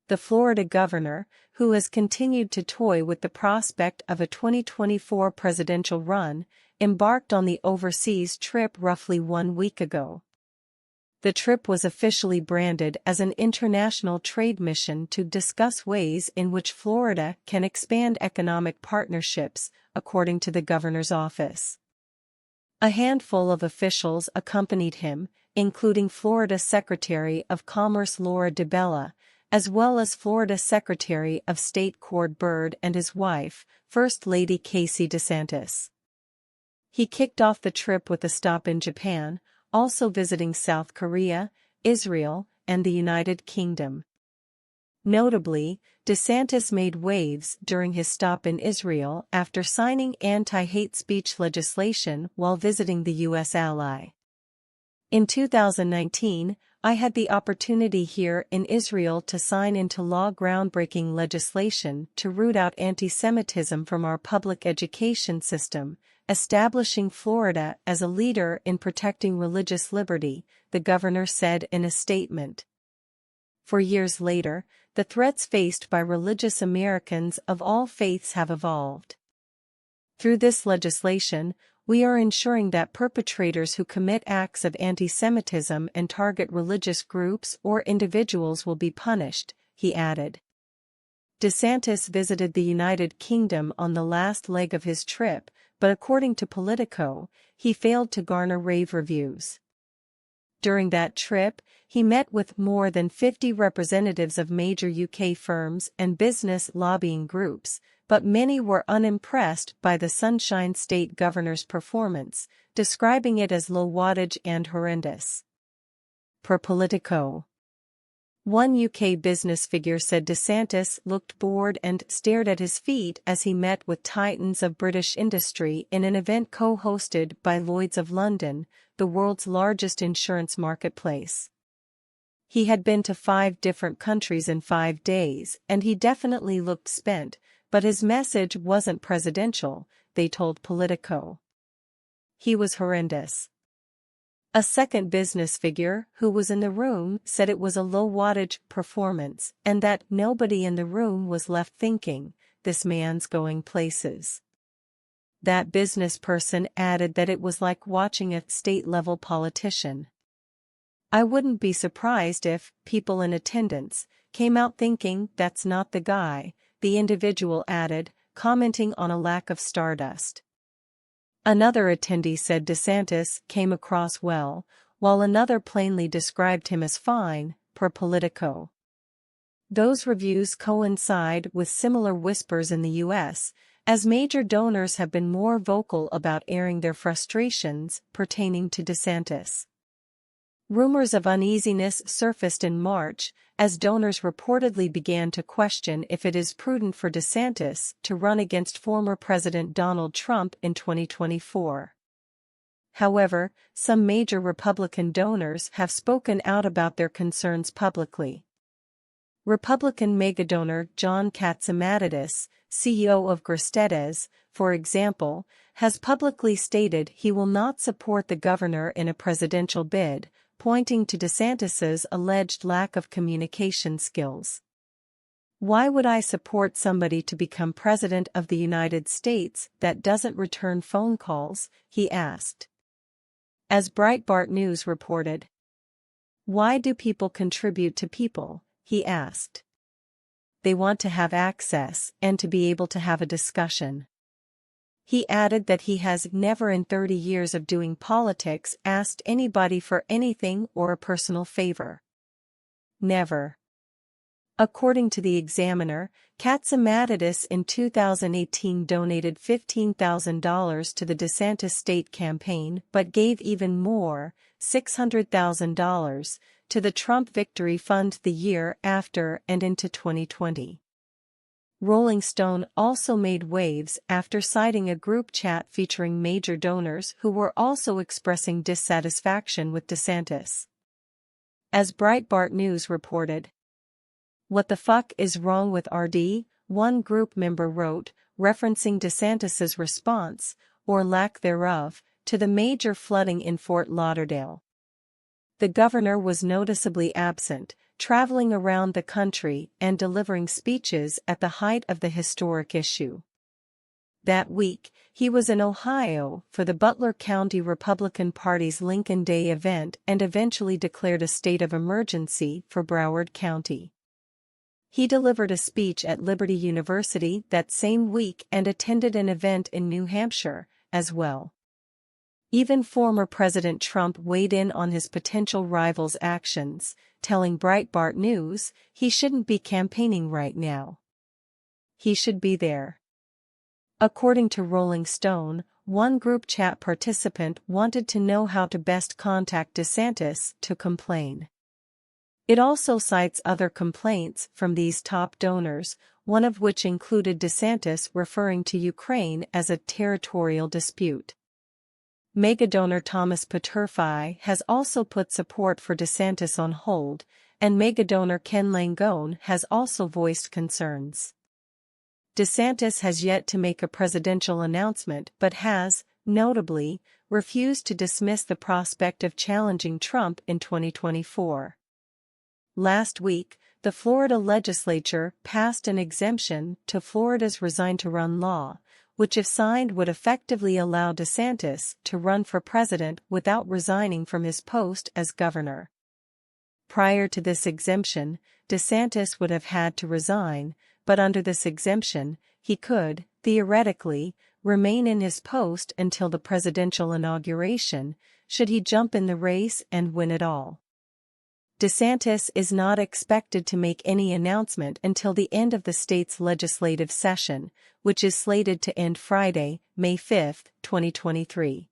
the Florida governor, who has continued to toy with the prospect of a 2024 presidential run, embarked on the overseas trip roughly 1 week ago. The trip was officially branded as an international trade mission to discuss ways in which Florida can expand economic partnerships, according to the governor's office. A handful of officials accompanied him, including Florida Secretary of Commerce Laura DeBella, as well as Florida Secretary of State Cord Byrd and his wife, First Lady Casey DeSantis. He kicked off the trip with a stop in Japan, also visiting South Korea, Israel, and the United Kingdom. Notably, DeSantis made waves during his stop in Israel after signing anti-hate speech legislation while visiting the U.S. ally. In 2019, I had the opportunity here in Israel to sign into law groundbreaking legislation to root out anti-Semitism from our public education system, establishing Florida as a leader in protecting religious liberty, the governor said in a statement. For years later, the threats faced by religious Americans of all faiths have evolved. Through this legislation, we are ensuring that perpetrators who commit acts of anti-Semitism and target religious groups or individuals will be punished, he added. DeSantis visited the United Kingdom on the last leg of his trip, but according to Politico, he failed to garner rave reviews. During that trip, he met with more than 50 representatives of major UK firms and business lobbying groups, but many were unimpressed by the Sunshine State governor's performance, describing it as low wattage and horrendous. Per Politico. One UK business figure said DeSantis looked bored and stared at his feet as he met with titans of British industry in an event co-hosted by Lloyd's of London, the world's largest insurance marketplace. He had been to 5 different countries in 5 days, and he definitely looked spent, but his message wasn't presidential, they told Politico. He was horrendous. A second business figure who was in the room said it was a low-wattage performance and that nobody in the room was left thinking, this man's going places. That business person added that it was like watching a state-level politician. I wouldn't be surprised if people in attendance came out thinking that's not the guy, the individual added, commenting on a lack of stardust. Another attendee said DeSantis came across well, while another plainly described him as fine, per Politico. Those reviews coincide with similar whispers in the U.S., as major donors have been more vocal about airing their frustrations pertaining to DeSantis. Rumors of uneasiness surfaced in March, as donors reportedly began to question if it is prudent for DeSantis to run against former President Donald Trump in 2024. However, some major Republican donors have spoken out about their concerns publicly. Republican megadonor John Catsimatidis, CEO of Grestedes, for example, has publicly stated he will not support the governor in a presidential bid, pointing to DeSantis's alleged lack of communication skills. Why would I support somebody to become president of the United States that doesn't return phone calls, he asked. As Breitbart News reported. Why do people contribute to people, he asked. They want to have access and to be able to have a discussion. He added that he has never in 30 years of doing politics asked anybody for anything or a personal favor. Never. According to the Examiner, Catsimatidis in 2018 donated $15,000 to the DeSantis state campaign but gave even more, $600,000, to the Trump Victory Fund the year after and into 2020. Rolling Stone also made waves after citing a group chat featuring major donors who were also expressing dissatisfaction with DeSantis. As Breitbart News reported, "What the fuck is wrong with RD?" one group member wrote, referencing DeSantis's response, or lack thereof, to the major flooding in Fort Lauderdale. the governor was noticeably absent, traveling around the country and delivering speeches at the height of the historic issue. That week, he was in Ohio for the Butler County Republican Party's Lincoln Day event and eventually declared a state of emergency for Broward County. He delivered a speech at Liberty University that same week and attended an event in New Hampshire, as well. Even former President Trump weighed in on his potential rival's actions, telling Breitbart News he shouldn't be campaigning right now. He should be there. According to Rolling Stone, one group chat participant wanted to know how to best contact DeSantis to complain. It also cites other complaints from these top donors, one of which included DeSantis referring to Ukraine as a territorial dispute. Megadonor Thomas Peterfi has also put support for DeSantis on hold, and megadonor Ken Langone has also voiced concerns. DeSantis has yet to make a presidential announcement but has, notably, refused to dismiss the prospect of challenging Trump in 2024. Last week, the Florida legislature passed an exemption to Florida's Resign to Run law, which if signed would effectively allow DeSantis to run for president without resigning from his post as governor. Prior to this exemption, DeSantis would have had to resign, but under this exemption, he could, theoretically, remain in his post until the presidential inauguration, should he jump in the race and win it all. DeSantis is not expected to make any announcement until the end of the state's legislative session, which is slated to end Friday, May 5, 2023.